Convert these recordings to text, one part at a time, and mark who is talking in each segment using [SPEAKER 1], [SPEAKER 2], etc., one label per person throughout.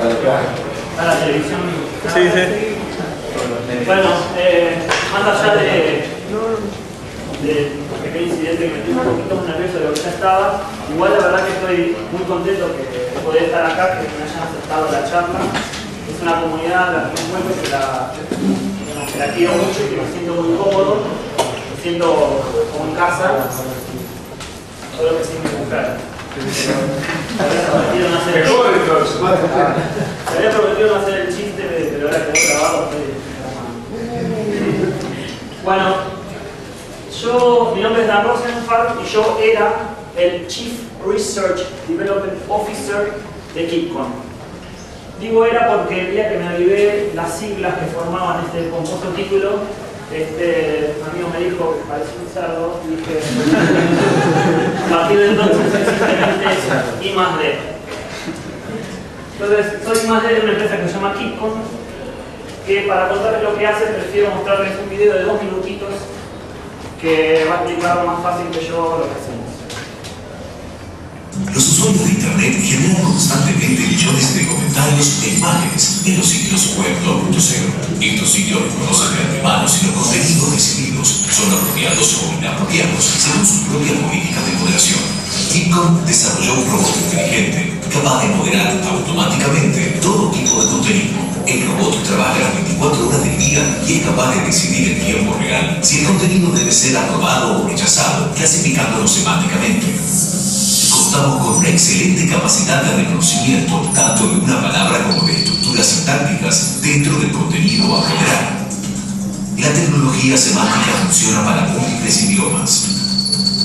[SPEAKER 1] A la televisión.
[SPEAKER 2] Sí, sí.
[SPEAKER 1] Bueno, más allá de pequeño incidente que me tuvo un poquito más nervioso de lo que ya estaba, igual la verdad que estoy muy contento de poder estar acá, que me hayan aceptado la charla. Es una comunidad la que encuentro que la quiero mucho y que me siento muy cómodo, me siento como en casa, solo que sin mi mujer. Me había prometido no hacer el chiste, pero ahora que voy a trabajo bueno, mi nombre es Dan Rosenfeld y yo era el Chief Research Development Officer de KeepCon. Digo era porque el día que me avivé las siglas que formaban este compuesto título, un amigo me dijo que parecía un cerdo y dije a partir de entonces simplemente es I+D. Entonces, soy I+D de una empresa que se llama KeepCon, que para contarles lo que hace prefiero mostrarles un video de 2 minutitos que va a explicar más fácil que yo lo que hacemos.
[SPEAKER 3] Los usuarios de Internet generan constantemente millones de comentarios e imágenes en los sitios web 2.0. Estos sitios reconocen de antemano si los contenidos recibidos son apropiados o inapropiados según sus propias políticas de moderación. KeepCon desarrolló un robot inteligente capaz de moderar automáticamente todo tipo de contenido. El robot trabaja las 24 horas del día y es capaz de decidir en tiempo real si el contenido debe ser aprobado o rechazado, clasificándolo semánticamente. Contamos con una excelente capacidad de reconocimiento tanto de una palabra como de estructuras sintácticas dentro del contenido a moderar. La tecnología semántica funciona para múltiples idiomas.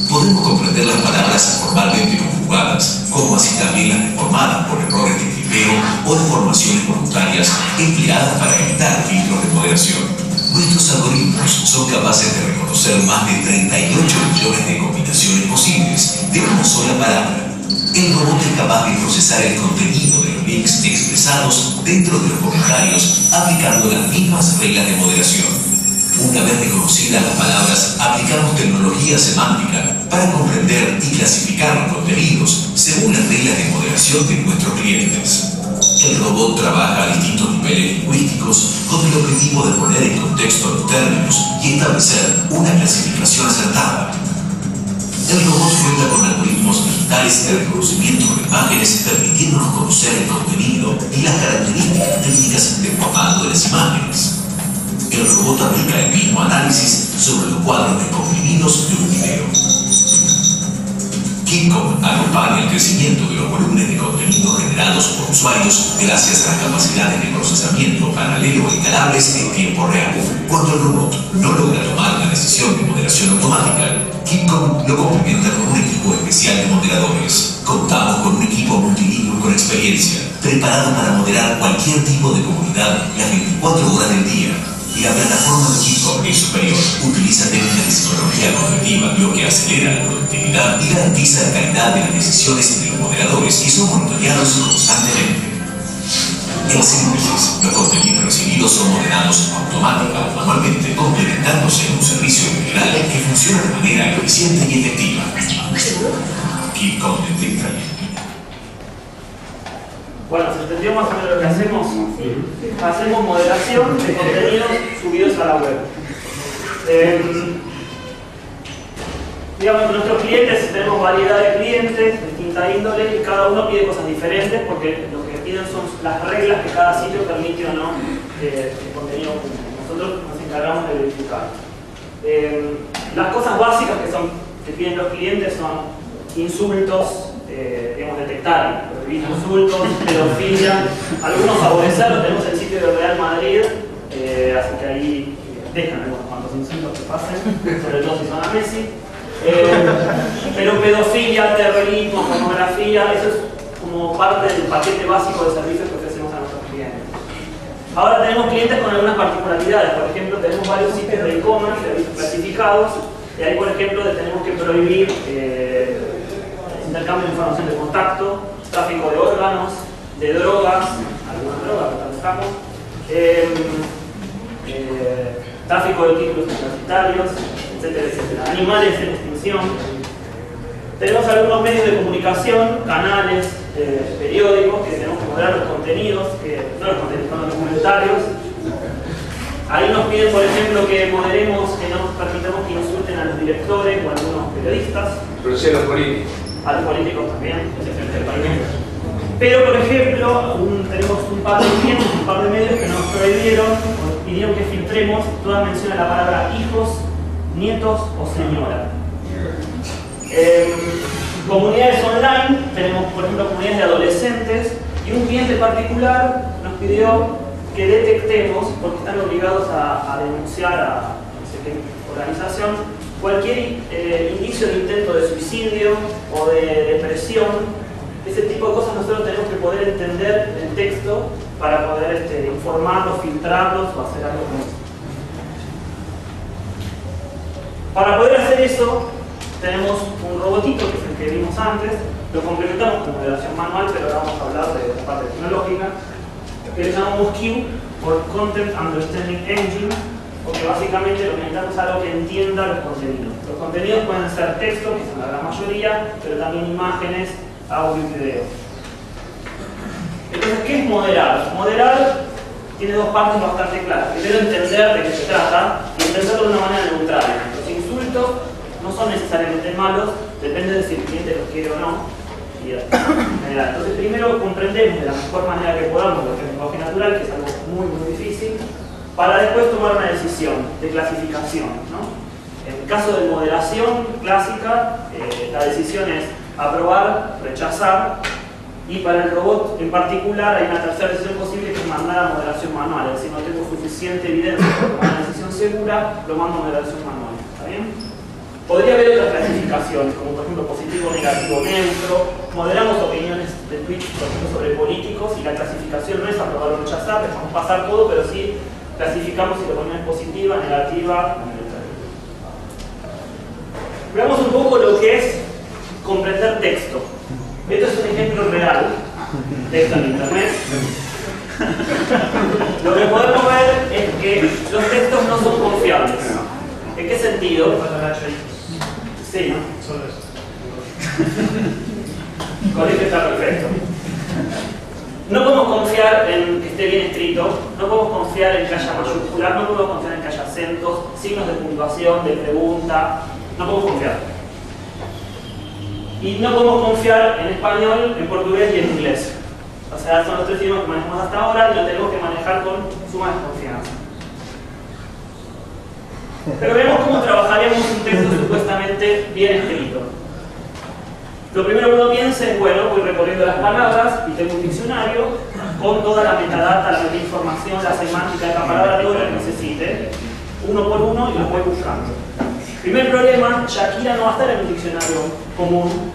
[SPEAKER 3] Podemos comprender las palabras formalmente conjugadas, como así también las deformadas por errores de tipeo o deformaciones voluntarias empleadas para evitar filtros de moderación. Nuestros algoritmos son capaces de reconocer más de 38 millones de combinaciones posibles de una sola palabra. El robot es capaz de procesar el contenido de los links expresados dentro de los comentarios aplicando las mismas reglas de moderación. Una vez reconocidas las palabras, aplicamos tecnología semántica para comprender y clasificar los contenidos según las reglas de moderación de nuestros clientes. El robot trabaja a distintos niveles lingüísticos con el objetivo de poner en contexto los términos y establecer una clasificación acertada. El robot cuenta con algoritmos digitales de reconocimiento de imágenes permitiéndonos conocer el contenido y las características técnicas de formato de las imágenes. El robot aplica el mismo análisis sobre los cuadros descomprimidos de un video. KeepCon acompaña el crecimiento de los volúmenes de contenido generados por usuarios gracias a las capacidades de procesamiento paralelo e escalables en tiempo real. Cuando el robot no logra tomar una decisión de moderación automática, KeepCon lo complementa con un equipo especial de moderadores. Contamos con un equipo multilingüe con experiencia, preparado para moderar cualquier tipo de comunidad las 24 horas del día. La plataforma de KeepCon es superior, utiliza técnicas de psicología cognitiva, lo que acelera la productividad y garantiza la calidad de las decisiones de los moderadores que son monitoreados constantemente. En síntesis, los contenidos recibidos son moderados automática o manualmente, complementándose en un servicio integral que funciona de manera eficiente y efectiva. KeepCon detecta.
[SPEAKER 1] Bueno, se entendió más o menos lo que hacemos. Hacemos moderación de contenidos subidos a la web. Digamos, nuestros clientes, tenemos variedad de clientes, de distinta índole, y cada uno pide cosas diferentes porque lo que piden son las reglas que cada sitio permite o no el contenido público. Nosotros nos encargamos de verificar. Las cosas básicas que piden los clientes son insultos, detectar insultos, pedofilia, algunos favorecerlos. Tenemos el sitio de Real Madrid, así que ahí dejan algunos cuantos insultos que pasen, sobre todo si son a Messi. Pero pedofilia, terrorismo, pornografía, eso es como parte del paquete básico de servicios que ofrecemos a nuestros clientes. Ahora tenemos clientes con algunas particularidades. Por ejemplo, tenemos varios sitios de e-commerce, servicios clasificados, y ahí, por ejemplo, tenemos que prohibir intercambio de información de contacto, tráfico de órganos, de drogas, algunas drogas que trabajamos, tráfico de títulos universitarios, etcétera, etcétera. Animales en extinción. Tenemos algunos medios de comunicación, canales, periódicos, que tenemos que moderar los contenidos contenidos, no los contenidos, son los comentarios. Ahí nos piden, por ejemplo, que moderemos, que no permitamos que insulten a los directores o a algunos periodistas.
[SPEAKER 2] Pero sí a los políticos.
[SPEAKER 1] A los políticos también, pero, por ejemplo, tenemos un par de medios que nos prohibieron, o pidieron que filtremos toda mención a la palabra hijos, nietos o señora. Comunidades online, tenemos, por ejemplo, comunidades de adolescentes, y un cliente particular nos pidió que detectemos, porque están obligados a denunciar a no sé qué organización, cualquier indicio de intento de suicidio o de depresión. Ese tipo de cosas nosotros tenemos que poder entender el texto para poder informarlos, filtrarlos o hacer algo con eso. Para poder hacer eso, tenemos un robotito, que es el que vimos antes, lo complementamos con moderación manual, pero ahora vamos a hablar de la parte tecnológica, que le llamamos Q, por Content Understanding Engine, porque básicamente lo que necesitamos es algo que entienda los contenidos. Los contenidos pueden ser texto, que son la gran mayoría, pero también imágenes, audio y video. Entonces, ¿qué es moderar? Moderar tiene dos partes bastante claras. Primero, entender de qué se trata y entenderlo de una manera neutral. Los insultos no son necesariamente malos, depende de si el cliente los quiere o no. Entonces, primero comprendemos de la mejor manera que podamos lo que es el lenguaje natural, que es algo muy, muy difícil, para después tomar una decisión de clasificación, ¿no? En el caso de moderación clásica, la decisión es aprobar, rechazar, y para el robot en particular hay una tercera decisión posible, que es mandar a moderación manual. Es decir, no tengo suficiente evidencia para tomar una decisión segura, lo mando a moderación manual. ¿Está bien? Podría haber otras clasificaciones, como por ejemplo positivo, negativo, neutro. Moderamos opiniones de Twitch, por ejemplo, sobre políticos, y la clasificación no es aprobar o rechazar, dejamos pasar todo, pero sí clasificamos si la opinión es positiva, negativa o neutra. Veamos un poco lo que es comprender texto. Esto es un ejemplo real, texto en internet. Lo que podemos ver es que los textos no son confiables. ¿En qué sentido? Sí, ¿no? Solo eso. Con esto está perfecto. No podemos confiar en que esté bien escrito, no podemos confiar en que haya mayúsculas, no podemos confiar en que haya acentos, signos de puntuación, de pregunta, no podemos confiar. Y no podemos confiar en español, en portugués y en inglés. O sea, son los tres idiomas que manejamos hasta ahora y lo tenemos que manejar con suma desconfianza. Pero veamos cómo trabajaríamos un texto supuestamente bien escrito. Lo primero que uno piensa es, bueno, voy recorriendo las palabras y tengo un diccionario con toda la metadata, la información, la semántica de la palabra, todo lo que necesite, uno por uno, y lo voy buscando. Primer problema, Shakira no va a estar en un diccionario común,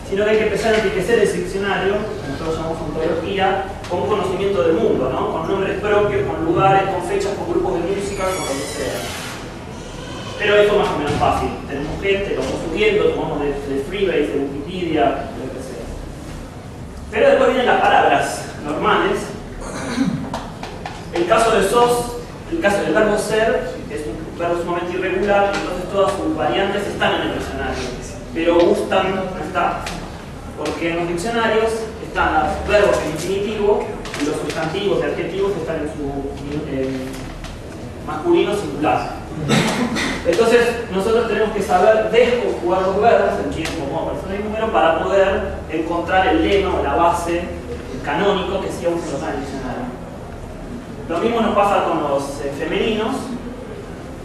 [SPEAKER 1] sino que hay que empezar a enriquecer ese diccionario, que nosotros llamamos ontología, con un conocimiento del mundo, ¿no? Con nombres propios, con lugares, con fechas, con grupos de música, con lo que sea. Pero esto es más o menos fácil. Tenemos gente, lo vamos subiendo, tomamos de Freebase, de Wikipedia, de lo que sea. Pero después vienen las palabras normales. El caso de sos, el caso del verbo ser, que es un verbo sumamente irregular, entonces todas sus variantes están en el diccionario. Pero gustan no está. Porque en los diccionarios están los verbos en infinitivo y los sustantivos y adjetivos están en su masculino singular. Entonces, nosotros tenemos que saber desconjugar los verbos en tiempo, como persona y número, para poder encontrar el lema o la base, el canónico, que sí vamos a usar en el diccionario. Lo mismo nos pasa con los femeninos,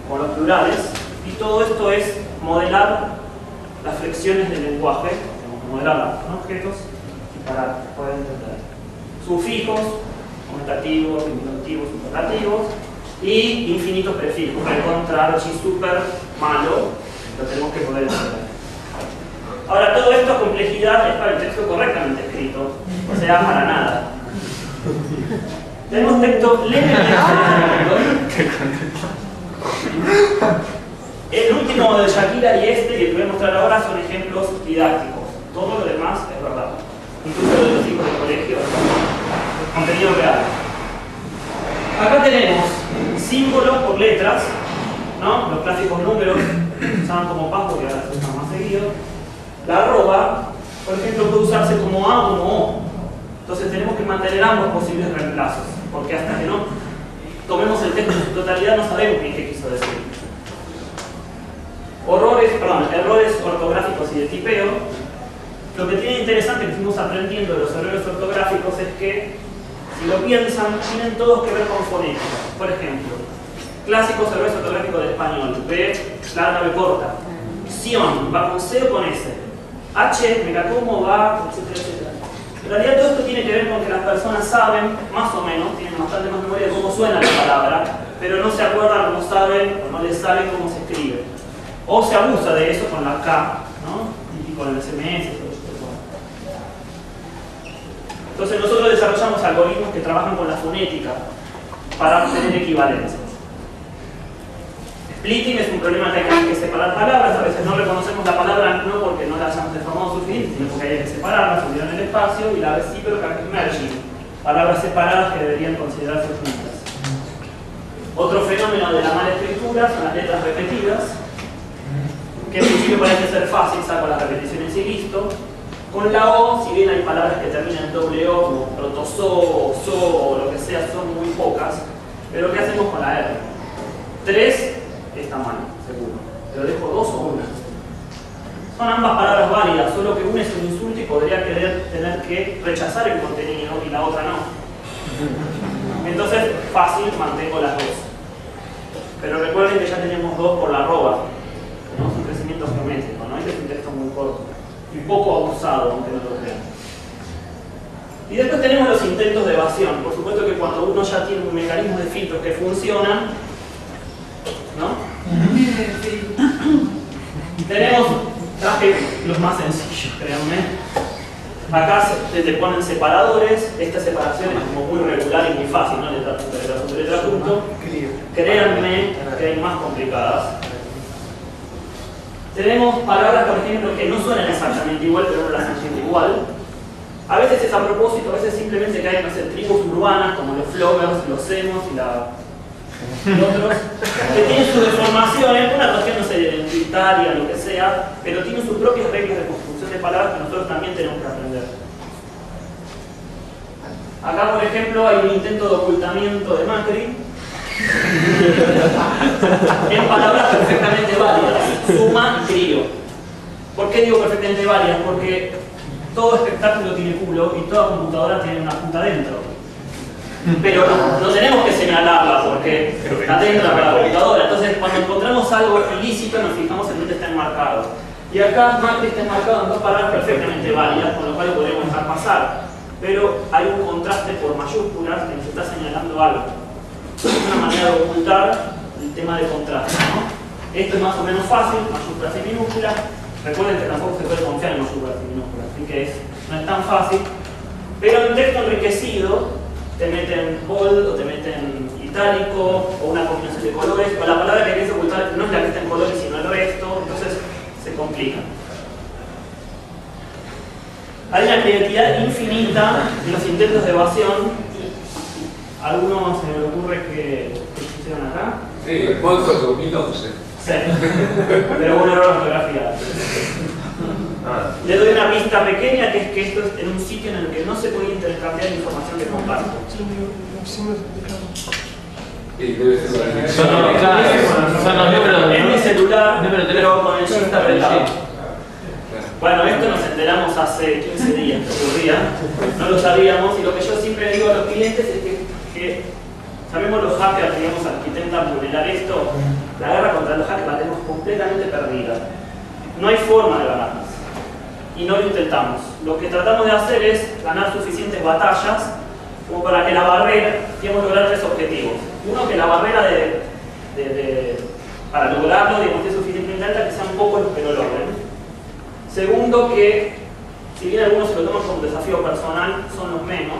[SPEAKER 1] con los plurales, y todo esto es modelar las flexiones del lenguaje, modelarlas con objetos, y para poder entender. Sufijos, comentativos, diminutivos, superlativos, y infinitos prefijos, para encontrar chi super malo, lo tenemos que poder entender. Ahora, todo esto a complejidad es para el texto correctamente escrito, o sea, para nada. Tenemos texto levemente el último de Shakira y este, que voy a mostrar ahora, son ejemplos didácticos. Todo lo demás es verdad. Incluso de los hijos de colegio, contenido real. Acá tenemos símbolos por letras, ¿no? Los clásicos números se usaban como password, que ahora se usan más seguido. La arroba, por ejemplo, puede usarse como A o como O. Entonces tenemos que mantener ambos posibles reemplazos, porque hasta que no tomemos el texto en su totalidad no sabemos qué quiso decir. Errores ortográficos y de tipeo. Lo que tiene interesante que fuimos aprendiendo de los errores ortográficos es que, si lo piensan, tienen todos que ver con fonética. Por ejemplo, clásicos errores ortográficos de español: B larga, B corta. Sion, ¿va con C o con S? H, me la como, va, etcétera, etcétera. En realidad todo esto tiene que ver con que las personas saben, más o menos, tienen bastante más memoria de cómo suena la palabra, pero no se acuerdan, no saben o no les sale cómo se escribe. O se abusa de eso con la K, ¿no? Típico en el SMS, todo esto. Entonces nosotros desarrollamos algoritmos que trabajan con la fonética para obtener equivalencias. Splitting es un problema que hay que separar palabras. A veces no reconocemos la palabra no porque no la hayamos deformado suficiente, sino porque hay que separarlas, subir en el espacio, y la recíproca que es merging, palabras separadas que deberían considerarse juntas. Otro fenómeno de la mala escritura son las letras repetidas, que en principio parece ser fácil, saco las repeticiones y listo. Con la O, si bien hay palabras que terminan en doble O, como protozo o so o lo que sea, son muy pocas. Pero ¿qué hacemos con la R? 3 está mal, seguro. Pero dejo 2 o 1. Son ambas palabras válidas, solo que una es un insulto y podría tener que rechazar el contenido y la otra no. Entonces, fácil, mantengo las dos. Pero recuerden que ya tenemos 2 por la arroba. Tenemos un crecimiento geométrico, ¿no? Este es un texto muy corto y poco abusado, aunque no lo crean. Y después tenemos los intentos de evasión. Por supuesto que cuando uno ya tiene un mecanismo de filtros que funcionan, ¿no? Traje los más sencillos, créanme. Acá te ponen separadores. Esta separación es como muy regular y muy fácil, ¿no? Letra punto, letra punto, letra punto. Créanme que hay más complicadas. Tenemos palabras, por ejemplo, que no suenan exactamente igual, pero no las entienden igual. A veces es a propósito, a veces simplemente que hay, no sé, tribus urbanas como los floggers, los emos y otros, que tienen sus deformaciones, una cuestión, no sé, identitaria, lo que sea, pero tienen sus propias reglas de construcción de palabras que nosotros también tenemos que aprender. Acá, por ejemplo, hay un intento de ocultamiento de Macri en palabras perfectamente válidas: suma y crío. ¿Por qué digo perfectamente válidas? Porque todo espectáculo tiene culo y toda computadora tiene una punta dentro. Pero no tenemos que señalarla porque está dentro de la computadora. Entonces, cuando encontramos algo ilícito, nos fijamos en dónde está enmarcado. Y acá Macri está enmarcado en 2 palabras perfectamente válidas, con lo cual lo podemos dejar pasar. Pero hay un contraste por mayúsculas que nos está señalando algo. Es una manera de ocultar el tema de contraste, ¿no? Esto es más o menos fácil, mayúsculas y minúsculas. Recuerden que tampoco se puede confiar en mayúsculas y minúsculas, así que no es tan fácil. Pero en texto enriquecido te meten bold o te meten itálico o una combinación de colores, o la palabra que quieres ocultar no es la que está en colores sino el resto, entonces se complica. Hay una creatividad infinita en los intentos de evasión. ¿Algunos se me ocurre que pusieron acá?
[SPEAKER 2] Sí, Monzo 2011.
[SPEAKER 1] Sí, pero un error de ortografía. Le doy una pista pequeña, que es que esto es en un sitio en el que no se puede intercambiar información que comparto.
[SPEAKER 2] Sí, debe ser la
[SPEAKER 4] Son los números.
[SPEAKER 1] En mi celular, pero con el shift apretado. Bueno, esto nos enteramos hace 15 días que ocurría, no lo sabíamos, y lo que yo siempre digo a los clientes es que sabemos los hackers, digamos, que intentan vulnerar esto. La guerra contra los hackers la tenemos completamente perdida. No hay forma de ganarlas. Y no lo intentamos. Lo que tratamos de hacer es ganar suficientes batallas como para que la barrera, digamos, lograr 3 objetivos. Uno, que la barrera para lograrlo, digamos, es suficientemente alta, que sean pocos los que lo logren. Segundo, que si bien algunos se lo toman como un desafío personal, son los menos,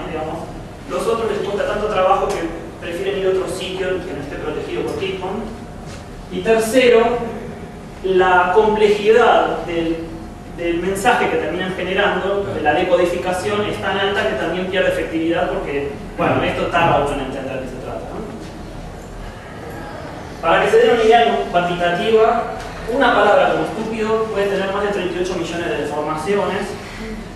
[SPEAKER 1] digamos, los otros les cuesta tanto trabajo que prefieren ir a otro sitio que no esté protegido por Tickman. Y tercero, la complejidad del mensaje que terminan generando, de la decodificación, es tan alta que también pierde efectividad porque, bueno, esto tarda uno en entender de qué se trata, ¿no? Para que se den una idea cuantitativa, una palabra como estúpido puede tener más de 38 millones de deformaciones,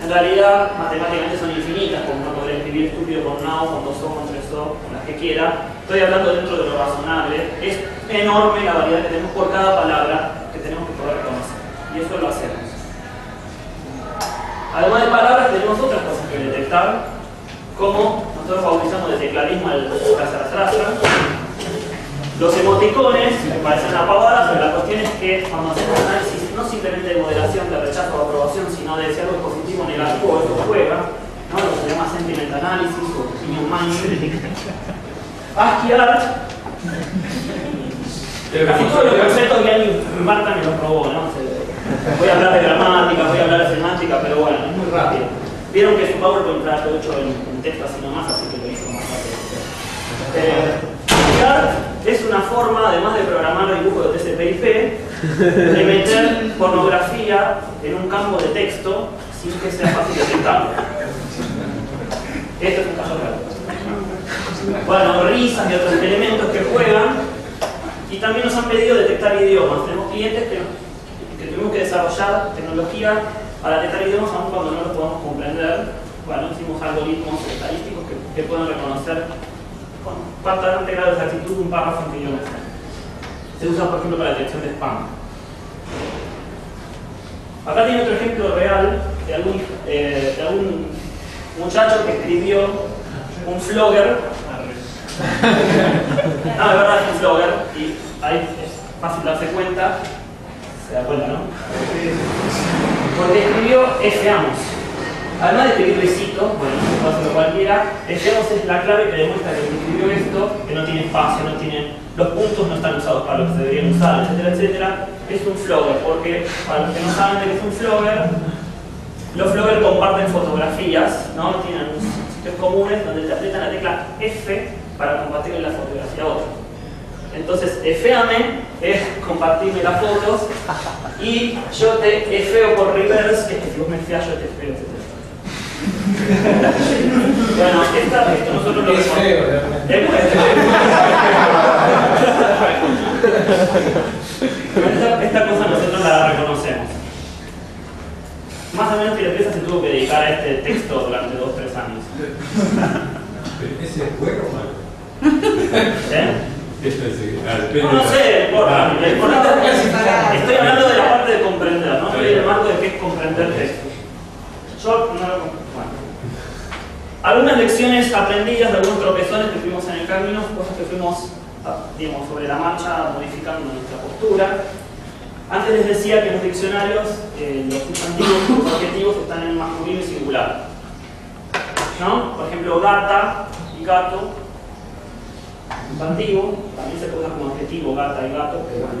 [SPEAKER 1] en realidad matemáticamente son infinitas, como uno podría escribir estúpido con now, con 2O, con 3O, con las que quiera. Estoy hablando dentro de lo razonable. Es enorme la variedad que tenemos por cada palabra que tenemos que poder reconocer. Y eso lo hacemos. Además de palabras, tenemos otras cosas que detectar, como nosotros bautizamos de tecladismo el traza. Los emoticones, que parecen una pavada, pero la cuestión es que cuando hacemos análisis no simplemente de moderación, de rechazo o aprobación, sino de si algo es positivo o negativo, esto juega, ¿no? Lo que se llama sentiment analysis o opinion mining. ASCII art. Casi todos los conceptos que hay en Marta me los probó, ¿no? Voy a hablar de gramática, voy a hablar de semántica, pero bueno, es muy rápido. Vieron que su PowerPoint está todo hecho en texto así nomás, así que lo hizo más fácil. ASCII es una forma, además de programar dibujos de TCP/IP, de meter pornografía en un campo de texto sin que sea fácil detectarlo. Esto es un caso real. Bueno, risas y otros elementos que juegan. Y también nos han pedido detectar idiomas. Tenemos clientes que tuvimos que desarrollar tecnología para detectar idiomas aun cuando no los podamos comprender. Bueno, hicimos algoritmos estadísticos que pueden reconocer con cuánta grado de exactitud un párrafo en qué idioma está. Se usa, por ejemplo, para la detección de spam. Acá tiene otro ejemplo real de algún muchacho que escribió un flogger. No, de verdad es un flogger, y ahí es fácil darse cuenta. Se da cuenta, ¿no? Porque escribió F-amos. Además de escribir besito, bueno, no puede hacerlo cualquiera, F-amos es la clave que demuestra que el que escribió esto, que no tiene espacio, no tiene, los puntos no están usados para lo que se deberían usar, etcétera, etcétera. Es un flogger, porque para los que no saben de qué es un flogger, los flogger comparten fotografías, ¿no? Tienen sitios comunes donde te aprietan la tecla F para compartir la fotografía a otro. Entonces, eféame es compartirme las fotos y yo te efeo por reverse, que es que si vos me feas yo te efeo, etc. Bueno, esto nosotros lo
[SPEAKER 5] es feo, realmente.
[SPEAKER 1] Es muy feo. Esta cosa nosotros la reconocemos. Más o menos que la empresa se tuvo que dedicar a este texto durante 2 o 3 años.
[SPEAKER 2] ¿Ese es bueno o malo?
[SPEAKER 1] No sé, no importa. Estoy hablando de la parte de comprender, no estoy en el marco de qué es comprender texto. Yo no lo comprendo. Bueno. Algunas lecciones aprendidas de algunos tropezones que tuvimos en el camino, cosas que fuimos, digamos, sobre la marcha modificando nuestra postura. Antes les decía que en los diccionarios los sustantivos y los adjetivos están en masculino y singular, ¿no? Por ejemplo, gata y gato, sustantivo, también se puede usar como adjetivo, gata y gato, pero bueno,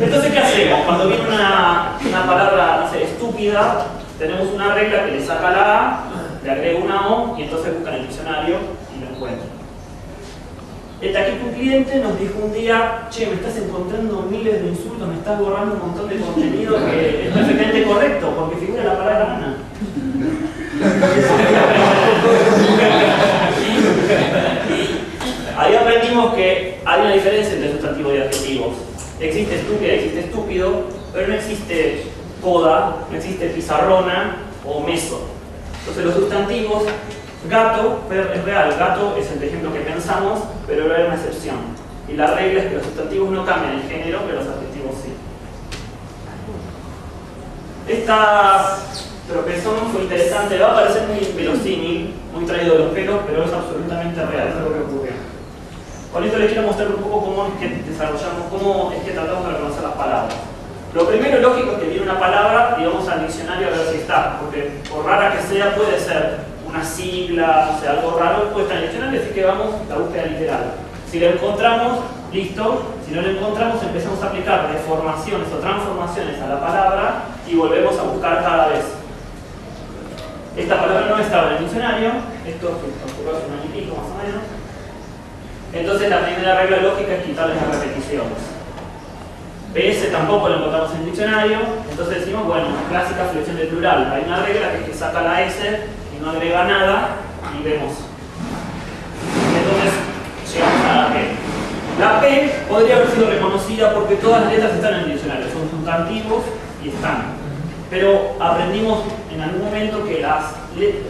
[SPEAKER 1] entonces, ¿qué hacemos? Cuando viene una palabra, no sé, estúpida, tenemos una regla que le saca la A, le agrega una O y entonces busca en el diccionario y lo encuentra. Aquí un cliente nos dijo un día: che, me estás encontrando miles de insultos, me estás borrando un montón de contenido que es perfectamente correcto, porque figura la palabra Ana. Ahí aprendimos que hay una diferencia entre sustantivos y adjetivos. Existe estúpida, existe estúpido, pero no existe coda, no existe pizarrona o meso. Entonces los sustantivos, gato, es real, gato es el ejemplo que pensamos, pero hay una excepción. Y la regla es que los sustantivos no cambian el género, pero los adjetivos sí. Esta tropezón fue interesante, va a parecer muy verosímil, muy traído de los pelos, pero es absolutamente real, es algo que ocurrió. Con esto les quiero mostrar un poco cómo es que desarrollamos, cómo es que tratamos de reconocer las palabras. Lo primero lógico es que viene una palabra y vamos al diccionario a ver si está, porque por rara que sea puede ser una sigla, o sea, algo raro puede estar en el diccionario, así que vamos a la búsqueda literal. Si lo encontramos, listo. Si no lo encontramos, empezamos a aplicar deformaciones o transformaciones a la palabra y volvemos a buscar cada vez. Esta palabra no estaba en el diccionario, esto ocurrió hace un año y pico más o menos. Entonces la primera regla lógica es quitarle las repeticiones. PS tampoco lo encontramos en el diccionario, entonces decimos, bueno, clásica flexión del plural. Hay una regla que es que saca la S y no agrega nada y vemos. Entonces llegamos a la P. La P podría haber sido reconocida porque todas las letras están en el diccionario, son sustantivos y están. pero aprendimos en algún momento que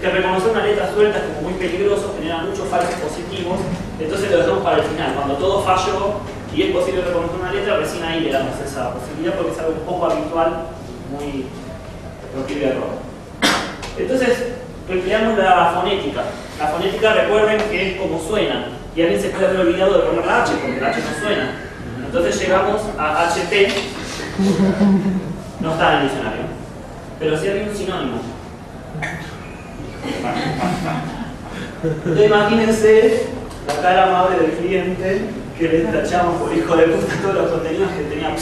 [SPEAKER 1] reconocer una letra suelta es como muy peligroso, genera muchos falsos positivos, entonces lo dejamos para el final. Cuando todo falló y es posible reconocer una letra, recién ahí le damos esa posibilidad porque es algo poco habitual, muy proclive a error. Entonces, empleamos la fonética. La fonética, recuerden que es como suena, y alguien se puede haber olvidado de poner la H porque la H no suena. Entonces llegamos a HP, no está en el diccionario, pero sí había un sinónimo. Entonces imagínense la cara amable del cliente que le tachamos por hijo de puta todos los contenidos que tenía.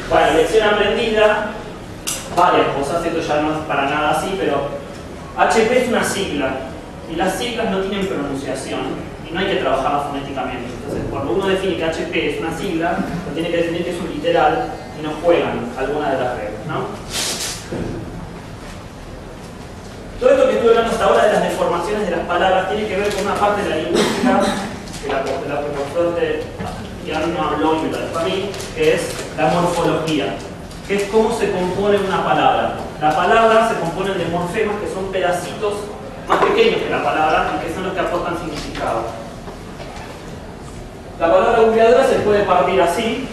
[SPEAKER 1] Bueno, lección aprendida, varias cosas, esto ya no es para nada así, pero HP es una sigla y las siglas no tienen pronunciación. No hay que trabajarla fonéticamente. Entonces, cuando uno define que HP es una sigla, lo tiene que definir que es un literal y no juegan alguna de las reglas, ¿no? Todo esto que estuve hablando hasta ahora de las deformaciones de las palabras tiene que ver con una parte de la lingüística que la profesora ya no habló y me la dejó a mí, que es la morfología, que es cómo se compone una palabra. La palabra se compone de morfemas, que son pedacitos más pequeños que la palabra y que son los que aportan significado. La palabra googleadora se puede partir así,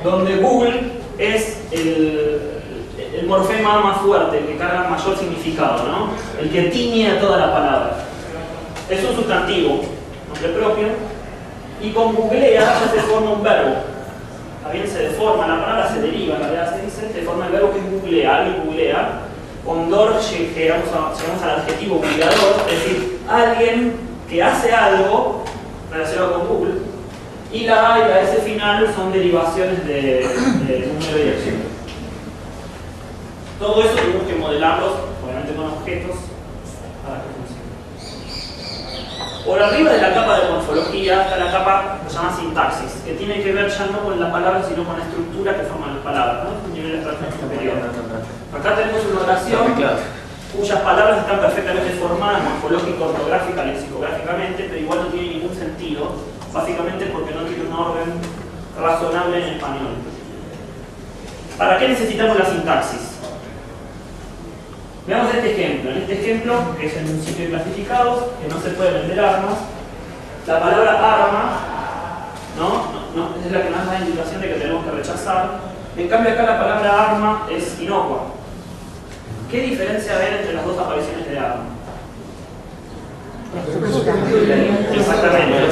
[SPEAKER 1] donde Google es el morfema más fuerte, el que carga mayor significado, ¿no? El que tiñe a toda la palabra. Es un sustantivo, nombre propio, y con googlea ya se forma un verbo. También se deforma, la palabra se deriva, en realidad se dice, se forma el verbo que es googlea, alguien googlea. Con dor llegamos al adjetivo googleador, es decir, alguien que hace algo relacionado con Google, y la A y la S final son derivaciones de número de dirección. Todo eso tenemos que modelarlos, obviamente con objetos, para que funcione. Por arriba de la capa de morfología está la capa que se llama sintaxis, que tiene que ver ya no con la palabra, sino con la estructura que forman las palabras, ¿no? Es un nivel de abstracción superior. Acá tenemos una oración cuyas palabras están perfectamente formadas morfológico, ortográfica, lexicográficamente, pero igual no tiene ningún sentido, básicamente porque no tiene un orden razonable en español. ¿Para qué necesitamos la sintaxis? Veamos este ejemplo. En este ejemplo, que es en un sitio de clasificados, que no se puede vender armas, la palabra arma, ¿no? Es la que nos da la indicación de que tenemos que rechazar. En cambio acá la palabra arma es inocua. ¿Qué diferencia ven entre las dos apariciones de arma? Exactamente.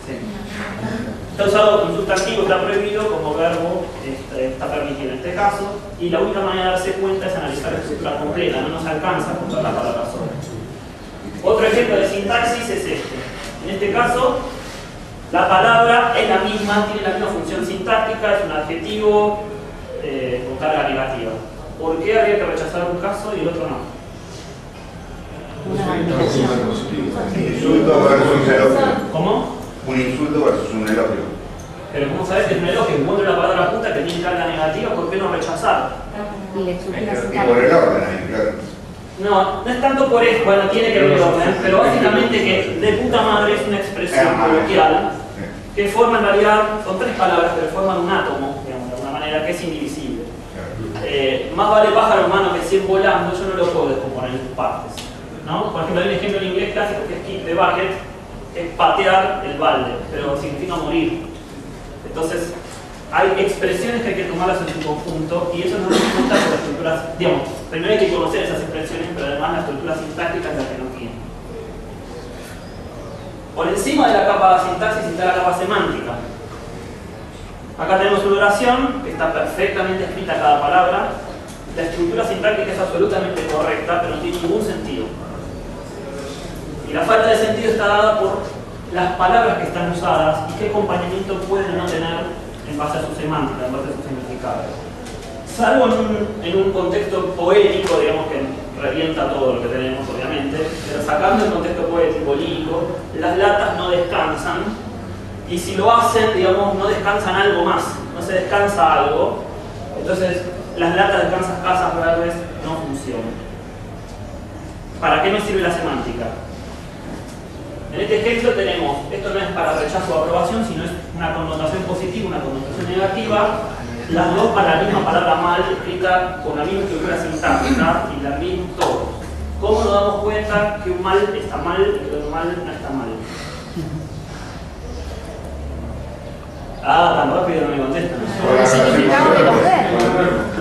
[SPEAKER 1] Sí. Está usado como sustantivo, está prohibido, como verbo está permitido en este caso, y la única manera de darse cuenta es analizar la estructura completa, no nos alcanza con toda la palabra sola. Otro ejemplo de sintaxis es este. En este caso, la palabra es la misma, tiene la misma función sintáctica, es un adjetivo con carga negativa. ¿Por qué habría que rechazar un caso y el otro no?
[SPEAKER 5] Insulto versus un elogio.
[SPEAKER 1] ¿Cómo?
[SPEAKER 5] Un insulto versus un elogio.
[SPEAKER 1] Pero ¿cómo sabes que es un elogio? Encuentro la palabra puta que tiene carga negativa, ¿por qué no rechazar?
[SPEAKER 5] Y por el orden ahí, claro.
[SPEAKER 1] No es tanto por eso, bueno, tiene que ver el orden, pero básicamente que de puta madre es una expresión coloquial que forma en realidad, son tres palabras, pero forman un átomo, digamos, de alguna manera, que es indivisible. Más vale pájaro humano que 100 volando, yo no lo puedo descomponer en sus partes, ¿no? Por ejemplo, hay un ejemplo en inglés clásico que es kick the bucket, que es patear el balde, pero significa morir. Entonces, hay expresiones que hay que tomarlas en su conjunto y eso no nos cuenta por las estructuras, digamos, primero hay que conocer esas expresiones, pero además la estructura sintáctica es la que no tiene. Por encima de la capa de sintaxis está la capa semántica. Acá tenemos una oración que está perfectamente escrita cada palabra. La estructura sintáctica es absolutamente correcta, pero no tiene ningún sentido. Y la falta de sentido está dada por las palabras que están usadas y qué acompañamiento pueden o no tener en base a su semántica, en base a su significado. Salvo en un contexto poético, digamos, que revienta todo lo que tenemos, obviamente, pero sacando el contexto poético, lírico, las latas no descansan, y si lo hacen, digamos, no descansan algo más, no se descansa algo, entonces las latas descansan casas verdes no funcionan. ¿Para qué nos sirve la semántica? En este ejemplo tenemos, esto no es para rechazo o aprobación, sino es una connotación positiva, una connotación negativa, las dos para la misma palabra mal, escrita con la misma estructura sintáctica y la misma todo. ¿Cómo nos damos cuenta que un mal está mal y que un mal no está mal? Tan rápido no me contestan.
[SPEAKER 5] Por el significado de los
[SPEAKER 6] verbos.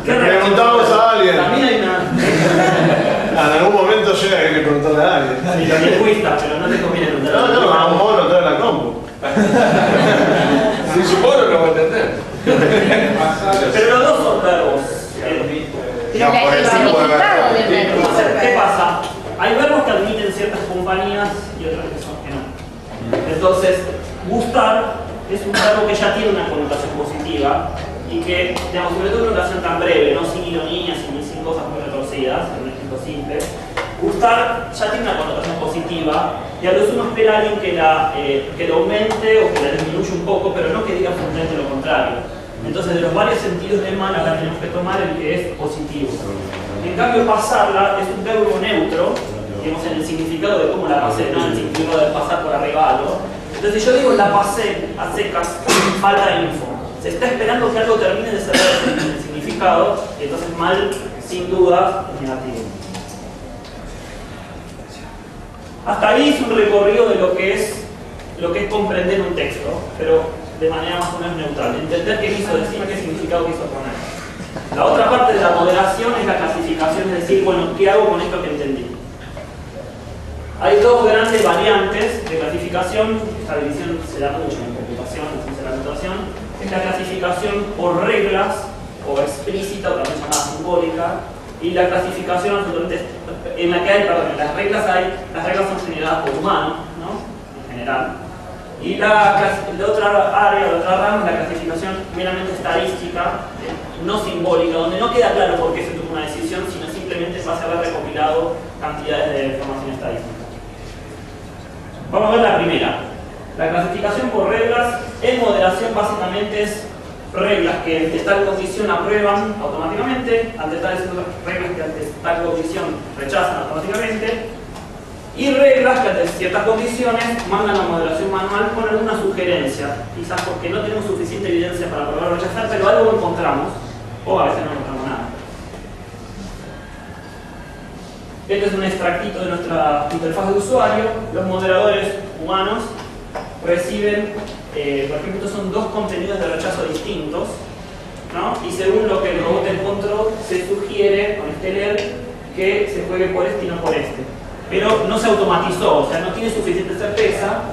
[SPEAKER 6] Le preguntamos a alguien.
[SPEAKER 1] También hay una...
[SPEAKER 6] En algún momento llega que hay que preguntarle a alguien.
[SPEAKER 1] Sí, los lingüistas, pero no te conviene preguntar.
[SPEAKER 6] No, a un mono trae la compu. Si su mono lo va a entender.
[SPEAKER 1] Pero los dos son verbos.
[SPEAKER 5] No, por el
[SPEAKER 7] significado del verbo.
[SPEAKER 1] ¿Qué pasa? Hay verbos que admiten ciertas compañías y otros que no. Entonces, gustar es un verbo que ya tiene una connotación positiva y que, digamos, sobre todo en una oración tan breve, no sin ironías y sin cosas muy retorcidas, en un ejemplo simple, gustar ya tiene una connotación positiva y a lo sumo espera alguien que lo aumente o que la disminuya un poco, pero no que diga absolutamente lo contrario. Entonces, de los varios sentidos de mal, acá tenemos que tomar el que es positivo. En cambio, pasarla es un verbo neutro, digamos, en el significado de cómo la pasé, no en el significado de pasar por arriba algo. Entonces, si yo digo la pasé a secas, falta de info. Se está esperando que algo termine de cerrar el significado, y entonces mal, sin duda, es negativo. Hasta ahí es un recorrido de lo que es comprender un texto, pero de manera más o menos neutral. Entender qué quiso decir, qué significado quiso poner. La otra parte de la moderación es la clasificación, es decir, bueno, ¿qué hago con esto que entendí? Hay dos grandes variantes de clasificación. Esta división se da mucho en computación, en ciencia de la computación. Es la clasificación por reglas, o explícita, o también llamada simbólica, y la clasificación absolutamente en la que hay, perdón, las reglas son generadas por humanos, ¿no? En general. Y la otra área, la otra rama es la clasificación meramente estadística, no simbólica, donde no queda claro por qué se tomó una decisión, sino simplemente se haber recopilado cantidades de información estadística. Vamos a ver la primera. La clasificación por reglas en moderación básicamente es reglas que ante tal condición aprueban automáticamente, ante tales reglas que ante tal condición rechazan automáticamente, y reglas que ante ciertas condiciones mandan a moderación manual con alguna sugerencia, quizás porque no tenemos suficiente evidencia para aprobar o rechazar, pero algo encontramos, o a veces no encontramos nada. Este es un extractito de nuestra interfaz de usuario. Los moderadores humanos reciben, por ejemplo, estos son dos contenidos de rechazo distintos, ¿no? Y según lo que el robot encontró, se sugiere con este leer que se juegue por este y no por este. Pero no se automatizó, o sea, no tiene suficiente certeza.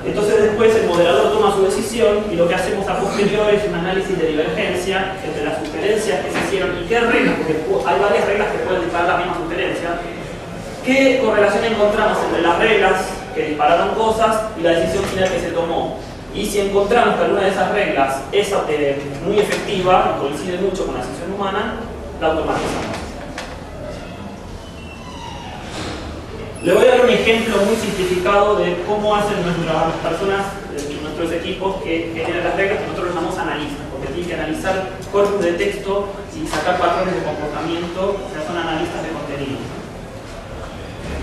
[SPEAKER 1] Entonces después el moderador toma su decisión y lo que hacemos a posteriori es un análisis de divergencia entre las sugerencias que se hicieron y qué reglas, porque hay varias reglas que pueden disparar la misma sugerencia. ¿Qué correlación encontramos entre las reglas que dispararon cosas y la decisión final que se tomó? Y si encontramos que alguna de esas reglas es muy efectiva y coincide mucho con la decisión humana, la automatizamos. Le voy a dar un ejemplo muy simplificado de cómo hacen nuestras personas, nuestros equipos que generan las reglas, que nosotros los llamamos analistas, porque tienen que analizar corpus de texto y sacar patrones de comportamiento, o sea, son analistas de contenido.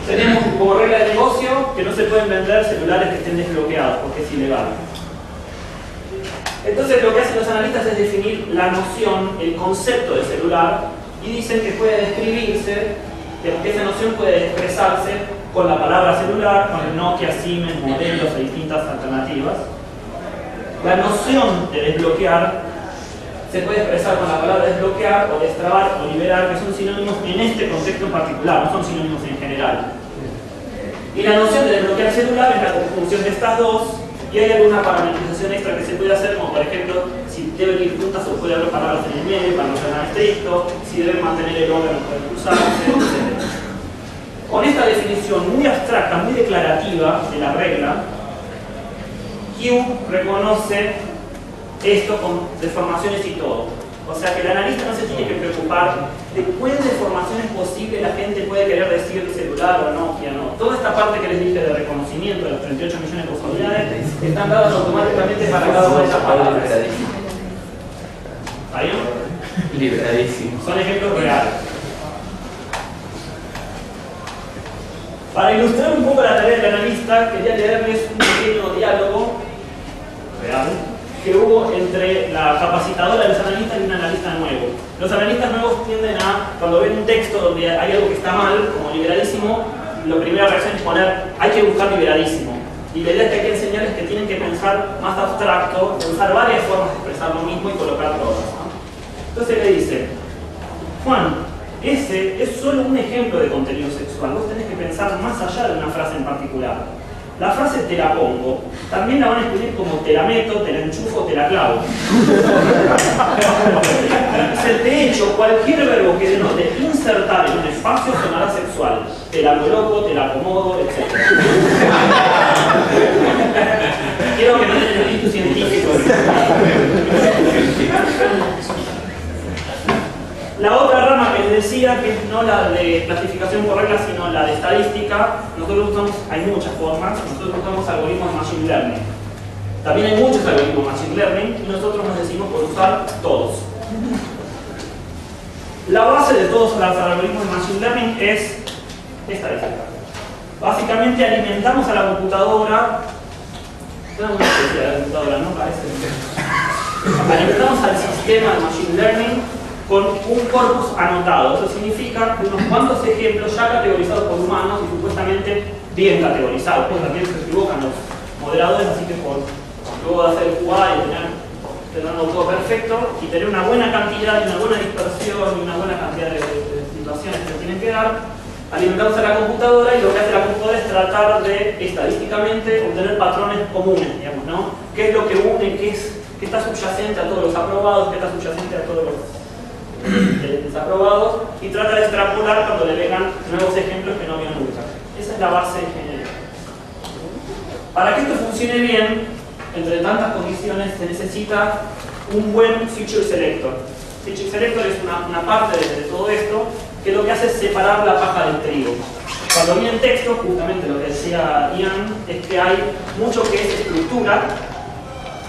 [SPEAKER 1] Tenemos como regla de negocio que no se pueden vender celulares que estén desbloqueados, porque es ilegal. Entonces lo que hacen los analistas es definir la noción, el concepto de celular, y dicen que puede describirse, que esa noción puede expresarse con la palabra celular, con el Nokia, Siemens, modelos e distintas alternativas. La noción de desbloquear se puede expresar con la palabra desbloquear o destrabar o liberar, que son sinónimos en este contexto en particular, no son sinónimos en general. Y la noción de desbloquear celular es la conjunción de estas dos, y hay alguna parametrización extra que se puede hacer, como por ejemplo, si deben ir juntas o puede haber palabras en el medio para no ser nada estricto, si deben mantener el orden o pueden cruzarse, etc. Con esta definición muy abstracta, muy declarativa de la regla, Q reconoce esto con deformaciones y todo. O sea que el analista no se tiene que preocupar de cuál deformación es posible la gente puede querer decir celular o Nokia, no. Toda esta parte que les dije de reconocimiento de los 38 millones de posibilidades están dadas automáticamente para cada una de esas palabras. ¿Está bien?
[SPEAKER 4] Liberadísimo.
[SPEAKER 1] Son ejemplos reales. Para ilustrar un poco la tarea del analista, quería leerles un pequeño diálogo real que hubo entre la capacitadora de los analistas y un analista nuevo. Los analistas nuevos tienden a, cuando ven un texto donde hay algo que está mal, como liberalísimo, la primera reacción es poner, hay que buscar liberalísimo. Y la idea es que hay que enseñarles que tienen que pensar más abstracto, usar varias formas de expresar lo mismo y colocar todas, ¿no? Entonces le dice, Juan, ese es solo un ejemplo de contenido sexual. Vos tenés que pensar más allá de una frase en particular. La frase te la pongo, también la van a escribir como te la meto, te la enchufo, te la clavo. Se te echo cualquier verbo que denote insertar en un espacio sonará sexual. Te la coloco, te la acomodo, etc. Quiero que no den el espíritu científico. La otra rama que les decía, que es no la de clasificación por reglas, sino la de estadística, nosotros usamos, hay muchas formas, nosotros usamos algoritmos de Machine Learning. También hay muchos algoritmos de Machine Learning y nosotros nos decimos por usar todos. La base de todos los algoritmos de Machine Learning es estadística. Básicamente alimentamos a la computadora, una especie de computadora, ¿no? Parece. Alimentamos al sistema de Machine Learning con un corpus anotado. Eso significa unos cuantos ejemplos ya categorizados por humanos y supuestamente bien categorizados, porque también se equivocan los moderadores, así que luego de hacer QA y tenerlo todo perfecto y tener una buena cantidad y una buena dispersión y una buena cantidad de situaciones que tienen que dar, alimentamos a la computadora y lo que hace la computadora es tratar de estadísticamente obtener patrones comunes, digamos, ¿no? ¿Qué es lo que une? ¿Qué está subyacente a todos los aprobados? ¿Qué está subyacente a todos los desaprobados? Y trata de extrapolar cuando le vengan nuevos ejemplos que no vio nunca. Esa es la base de ingeniería. Para que esto funcione bien, entre tantas condiciones, se necesita un buen feature selector. Feature selector es una parte de todo esto que lo que hace es separar la paja del trigo. Cuando viene en texto, justamente lo que decía Ian, es que hay mucho que es estructura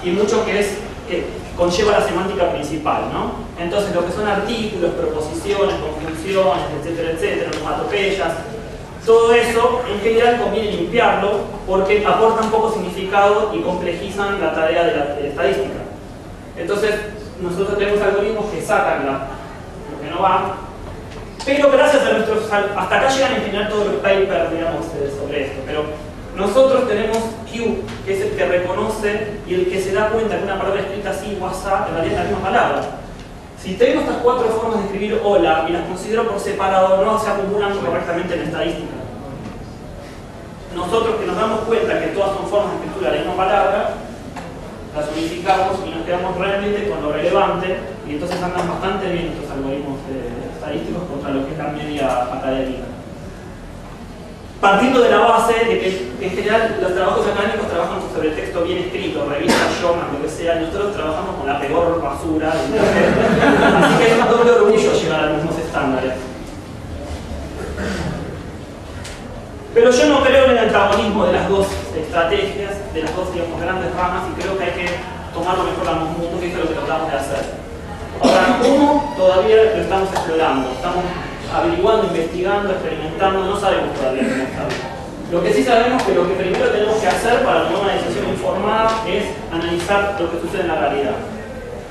[SPEAKER 1] y mucho que conlleva la semántica principal, ¿no? Entonces lo que son artículos, proposiciones, conjunciones, etcétera, etcétera, onomatopeyas, todo eso en general conviene limpiarlo porque aportan poco significado y complejizan la tarea de la estadística. Entonces nosotros tenemos algoritmos que sacan lo que no va, pero gracias a nuestros, hasta acá llegan en general todos los papers, digamos, sobre esto, pero nosotros tenemos Q, que es el que reconoce y el que se da cuenta que una palabra escrita así, WhatsApp, en realidad es la misma palabra. Si tengo estas cuatro formas de escribir hola y las considero por separado, no se acumulan correctamente en estadística. Nosotros que nos damos cuenta que todas son formas de escritura de la misma palabra, las unificamos y nos quedamos realmente con lo relevante y entonces andan bastante bien estos algoritmos estadísticos contra lo que es la media académica. Partiendo de la base de que en general los trabajos académicos trabajan sobre texto bien escrito, revistas, journal, lo que sea, y nosotros trabajamos con la peor basura. Así que es un doble orgullo llegar a los mismos estándares. Pero yo no creo en el antagonismo de las dos estrategias, de las dos, digamos, grandes ramas, y creo que hay que tomar lo mejor al mundo, que es lo que tratamos de hacer. Ahora, ¿cómo? Todavía lo estamos explorando, estamos averiguando, investigando, experimentando, no sabemos todavía cómo está. Lo que sí sabemos que lo que primero tenemos que hacer para tomar una decisión informada es analizar lo que sucede en la realidad.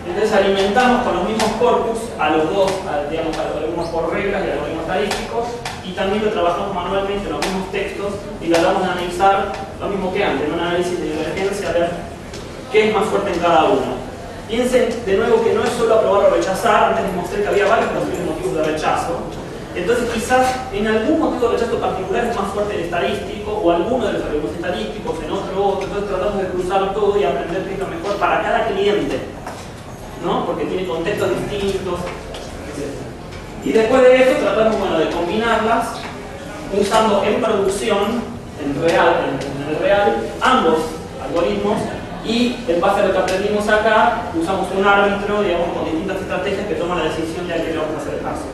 [SPEAKER 1] Entonces alimentamos con los mismos corpus a los dos, digamos, a los algoritmos por reglas y algoritmos estadísticos, y también lo trabajamos manualmente en los mismos textos y tratamos de analizar lo mismo que antes, un análisis de divergencia, a ver qué es más fuerte en cada uno. Piensen de nuevo que no es solo aprobar o rechazar, antes les mostré que había varios posibles motivos de rechazo. Entonces quizás en algún motivo de rechazo particular es más fuerte el estadístico o alguno de los algoritmos estadísticos, en otro, entonces tratamos de cruzar todo y aprender qué es lo mejor para cada cliente, ¿no? Porque tiene contextos distintos, etc. Y después de eso tratamos, bueno, de combinarlas usando en producción, en el real, ambos algoritmos, y en base a lo que aprendimos acá, usamos un árbitro, digamos, con distintas estrategias que toman la decisión de a qué le vamos a hacer caso.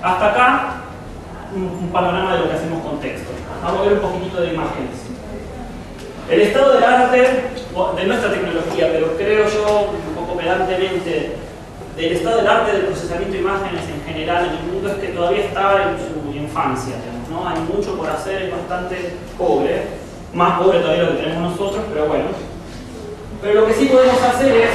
[SPEAKER 1] Hasta acá, un panorama de lo que hacemos con texto. Vamos a ver un poquitito de imágenes. El estado del arte, de nuestra tecnología, pero creo yo, un poco pedantemente, del estado del arte del procesamiento de imágenes en general en el mundo es que todavía está en su infancia, digamos, ¿no? Hay mucho por hacer, es bastante pobre, más pobre todavía lo que tenemos nosotros, pero bueno. Pero lo que sí podemos hacer es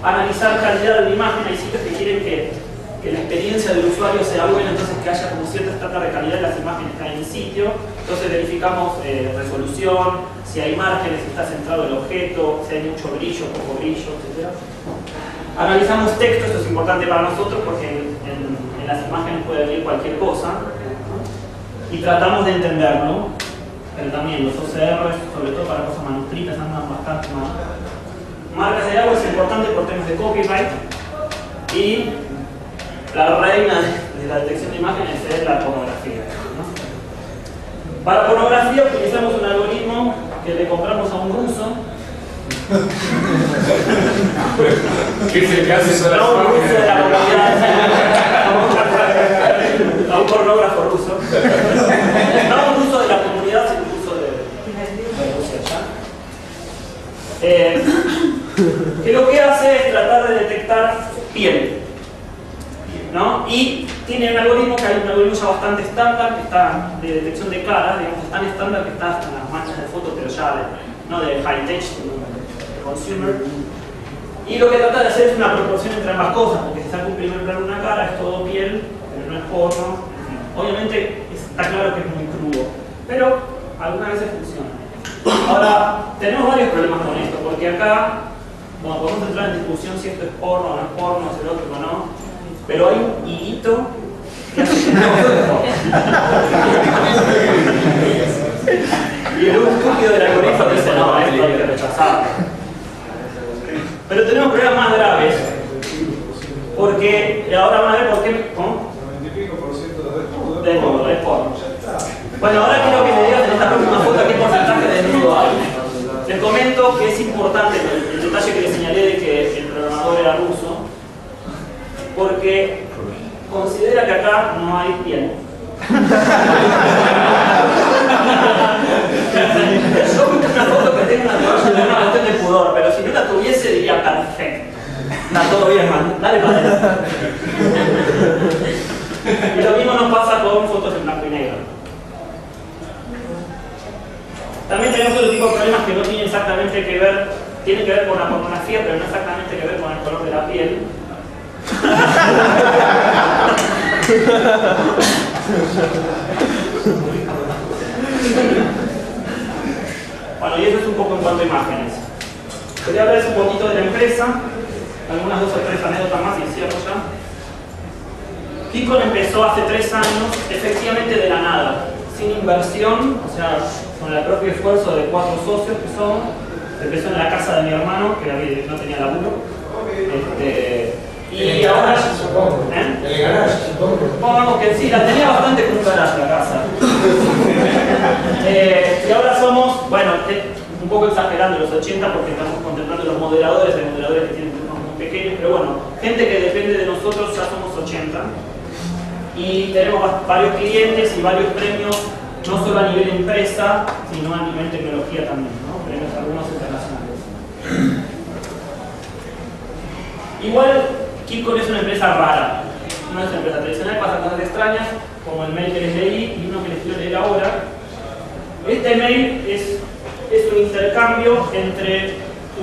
[SPEAKER 1] analizar calidad de la imagen. Hay sitios que quieren que la experiencia del usuario sea buena, entonces que haya como cierta estándar de calidad de las imágenes que hay en el sitio. Entonces verificamos resolución, si hay márgenes, si está centrado el objeto, si hay mucho brillo, poco brillo, etc. Analizamos texto, esto es importante para nosotros porque en las imágenes puede venir cualquier cosa, ¿no? Y tratamos de entenderlo, pero también los OCR, sobre todo para cosas manuscritas, andan bastante mal. Marcas de agua es importante por temas de copyright y la reina de la detección de imágenes es la pornografía, ¿no? Para pornografía utilizamos un algoritmo que le compramos a un ruso.
[SPEAKER 2] ¿Qué es el que hace eso?
[SPEAKER 1] No, un ruso de la comunidad, a un pornógrafo ruso. No un ruso de la comunidad, sino un ruso de Rusia ya. Que lo que hace es tratar de detectar piel, ¿no? Y tiene un algoritmo que hay un algoritmo ya bastante estándar, que está de detección de caras, digamos, tan estándar que está hasta en las manchas de foto, pero ya no de high tech, sino de consumer. Y lo que trata de hacer es una proporción entre ambas cosas, porque si saca un primer plano de una cara es todo piel, pero no es porno. Obviamente está claro que es muy crudo, pero algunas veces funciona. Ahora, tenemos varios problemas con esto, porque acá, bueno, podemos entrar en discusión si esto es porno o no es porno, si es erótico o no, pero hay un higuito que hace que no es porno. Y el estúpido del algoritmo dice, no, esto hay que rechazarlo. Pero tenemos problemas más graves, porque ahora van a ver por qué... ¿Cómo?
[SPEAKER 6] 95%
[SPEAKER 1] de desnudo, es porno. Bueno, ahora quiero que me digan en esta próxima foto qué porcentaje de desnudo hay. Les comento que es importante el detalle que les señalé de que el programador era ruso, porque considera que acá no hay piel. Yo busco una foto que tenga una cuestión de pudor, pero si no la tuviese diría perfecto. Está todo bien, man. Dale para adelante. Y lo mismo nos pasa con fotos en blanco y negro. También tenemos otro tipo de problemas que no tienen exactamente que ver, tienen que ver con la pornografía, pero no exactamente que ver con el color de la piel. Bueno, y eso es un poco en cuanto a imágenes. Quería hablarles un poquito de la empresa, algunas 2 o 3 anécdotas más y cierro ya. Keycon empezó hace 3 años, efectivamente de la nada, sin inversión, o sea, con el propio esfuerzo de 4 socios que somos. Empezó en la casa de mi hermano, que David no tenía laburo. Y ahora...
[SPEAKER 2] El garage, supongo.
[SPEAKER 1] Pongamos que sí, la tenía bastante con un garage la casa. Y ahora somos, bueno, un poco exagerando los 80 porque estamos contemplando los moderadores, hay moderadores que tienen teléfonos muy pequeños, pero bueno, gente que depende de nosotros ya somos 80. Y tenemos varios clientes y varios premios, no solo a nivel empresa, sino a nivel tecnología también, ¿no? Premios algunos internacionales. Igual, Keycon es una empresa rara, no es una empresa tradicional, pasa cosas extrañas, como el mail que les leí y uno que les quiero leer ahora. Este mail es un intercambio entre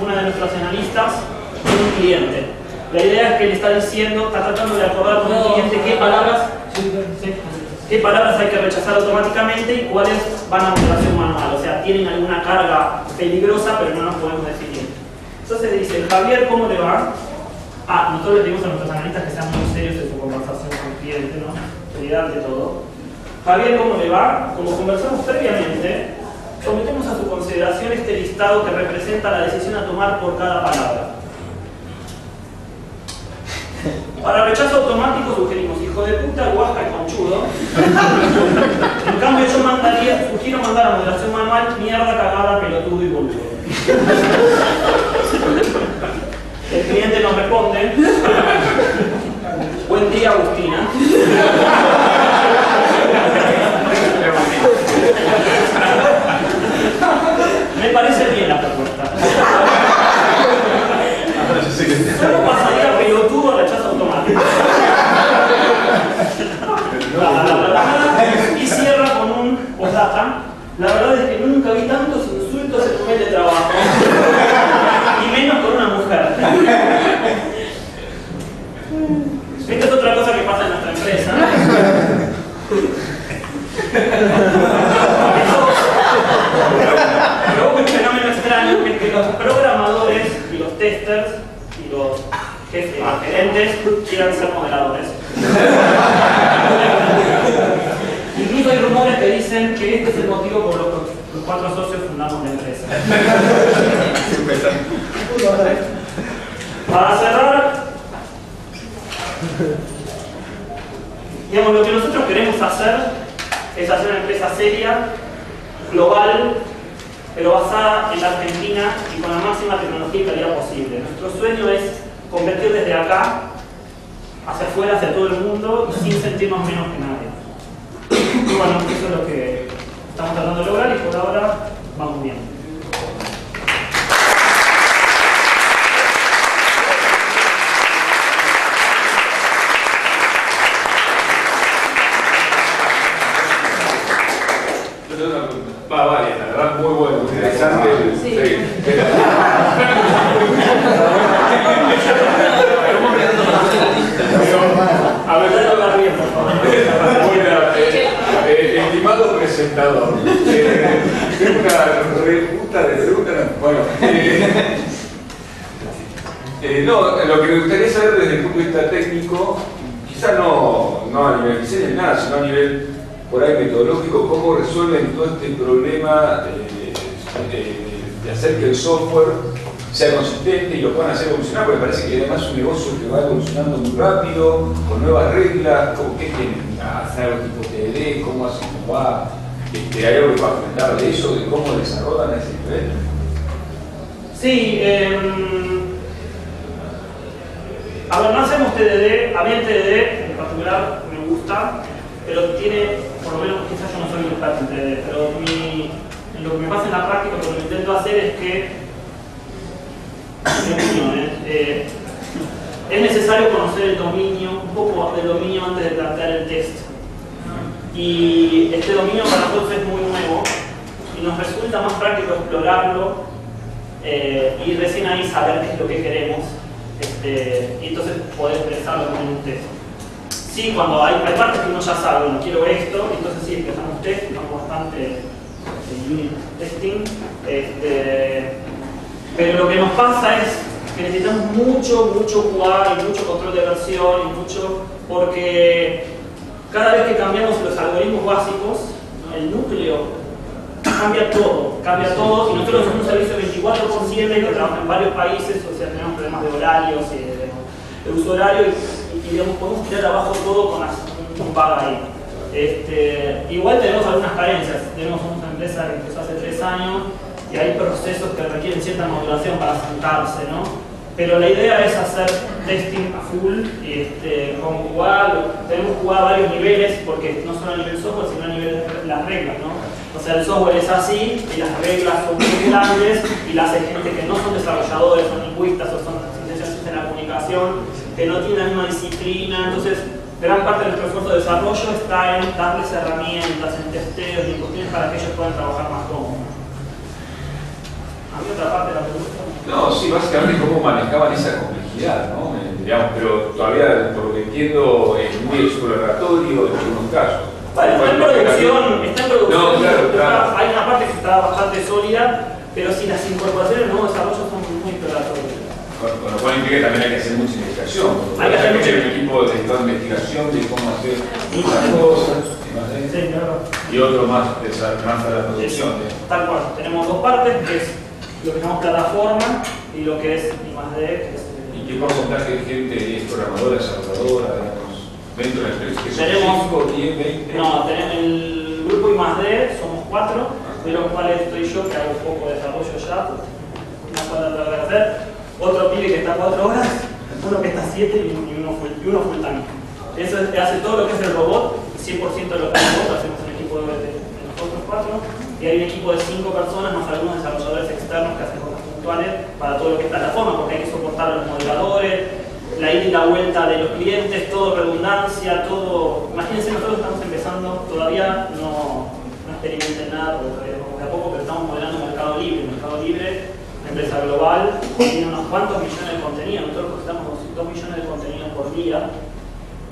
[SPEAKER 1] una de nuestras analistas y un cliente. La idea es que le está diciendo, está tratando de acordar con un cliente qué palabras hay que rechazar automáticamente y cuáles van a moderación manual. O sea, tienen alguna carga peligrosa, pero no nos podemos definir. Entonces dice, Javier, ¿cómo le va? Nosotros le pedimos a nuestros analistas que sean muy serios en su conversación con el cliente, ¿no? Seriedad de todo. Javier, ¿cómo le va? Como conversamos previamente, sometemos a su consideración este listado que representa la decisión a tomar por cada palabra. Para rechazo automático sugerimos hijo de puta, guasca y conchudo. En cambio yo sugiero mandar a moderación manual mierda, cagada, pelotudo y boludo. El cliente nos responde: buen día, Agustina. Me parece bien la propuesta. Solo pasaría pelotudo, rechazo automático. Esta es otra cosa que pasa en nuestra empresa. Luego un fenómeno extraño es que los programadores y los testers y los jefes, los gerentes quieran ser moderadores. Incluso hay rumores que dicen que este es el motivo por lo que los 4 socios fundamos la empresa. Para cerrar, digamos, lo que nosotros queremos hacer es hacer una empresa seria, global, pero basada en la Argentina y con la máxima tecnología y calidad posible. Nuestro sueño es convertir desde acá hacia afuera, hacia todo el mundo, y sin sentirnos menos que nadie. Y bueno, eso es lo que estamos tratando de lograr y por ahora vamos bien.
[SPEAKER 2] Vale, la verdad muy bueno, interesante.
[SPEAKER 5] Sí.
[SPEAKER 2] A ver, estimado presentador, tengo una pregunta de pregunta. Bueno, no, lo que me gustaría saber desde el punto de vista técnico, quizás no a nivel diseño ni nada, sino a nivel por ahí metodológico, cómo resuelven todo este problema de hacer que el software sea consistente y lo puedan hacer evolucionar, porque parece que además es un negocio que va evolucionando muy rápido, con nuevas reglas. ¿Qué tienen? ¿Hacer algo tipo TD? ¿Cómo hacen? ¿Cómo va? ¿Hay algo para comentar de eso? ¿De cómo desarrollan ese nivel?
[SPEAKER 1] Sí, a ver, no hacemos TDD, a mí el TDD en particular me gusta, pero tiene, por lo menos quizás yo no soy un experto en TDD, pero lo que me pasa en la práctica, lo que intento hacer es que es necesario conocer el dominio, un poco del dominio antes de plantear el test. Y este dominio para nosotros es muy nuevo y nos resulta más práctico explorarlo y recién ahí saber qué es lo que queremos y entonces poder expresarlo en un test. Sí, cuando hay partes que uno ya sabe, bueno, quiero esto, entonces sí, empezamos test, empezamos bastante unit testing. Pero lo que nos pasa es que necesitamos mucho QA y mucho control de versión y mucho, porque cada vez que cambiamos los algoritmos básicos, el núcleo cambia todo y nosotros somos un servicio 24/7 que trabaja en varios países, o sea, tenemos problemas de horarios y de uso horario y digamos, podemos tirar abajo todo con un bug ahí. Igual tenemos algunas carencias, tenemos una empresa que empezó hace 3 años y hay procesos que requieren cierta modulación para sentarse, ¿no? Pero la idea es hacer testing a full, con QA, tenemos QA a varios niveles, porque no solo a nivel software, sino a nivel de las reglas, ¿no? O sea, el software es así, y las reglas son muy grandes, y las hace gente que no son desarrolladores, son lingüistas, o son especialistas en la comunicación, que no tienen la misma disciplina, entonces gran parte de nuestro esfuerzo de desarrollo está en darles herramientas, en testeos y cuestiones para que ellos puedan trabajar más cómodos. ¿Había otra parte de la pregunta?
[SPEAKER 2] No, sí, básicamente cómo manejaban esa complejidad, ¿no? Digamos, pero todavía, por lo que entiendo, es muy exploratorio en algunos casos.
[SPEAKER 1] Bueno, está en producción.
[SPEAKER 2] No, claro.
[SPEAKER 1] Hay una parte que está bastante sólida, pero si las incorporaciones del nuevo desarrollo son muy exploratorias.
[SPEAKER 2] Con lo cual implica que también hay que hacer mucha investigación.
[SPEAKER 1] Hay que hacer
[SPEAKER 2] un equipo dedicado a investigación de cómo hacer muchas cosas.
[SPEAKER 1] Sí, claro.
[SPEAKER 2] Y otro más a la producción.
[SPEAKER 1] Tal cual. Tenemos dos partes, que es lo que llamamos plataforma y lo que es I+D.
[SPEAKER 2] ¿Y qué porcentaje de gente es programadora, desarrolladora, digamos, dentro de la empresa? ¿Que son
[SPEAKER 1] Tenemos
[SPEAKER 2] 5, 10, 20?
[SPEAKER 1] No, el grupo I+D somos 4, de los cuales estoy yo, que hago un poco de desarrollo ya, una cuadra de hacer. Otro pibe que está 4 horas, uno que está 7 y uno full time. Eso hace todo lo que es el robot, 100% de lo que es el robot, hacemos un equipo de nosotros 4, y hay un equipo de 5 personas, más algunos desarrolladores externos que hacen cosas puntuales para todo lo que es plataforma, porque hay que soportar a los moderadores, la ida y la vuelta de los clientes, todo redundancia, todo. Imagínense, nosotros estamos empezando, todavía no experimenten nada, porque de a poco, pero estamos modelando Mercado Libre. Mercado Libre, una empresa global, tiene unos cuantos millones de contenidos, nosotros procesamos 2 millones de contenidos por día.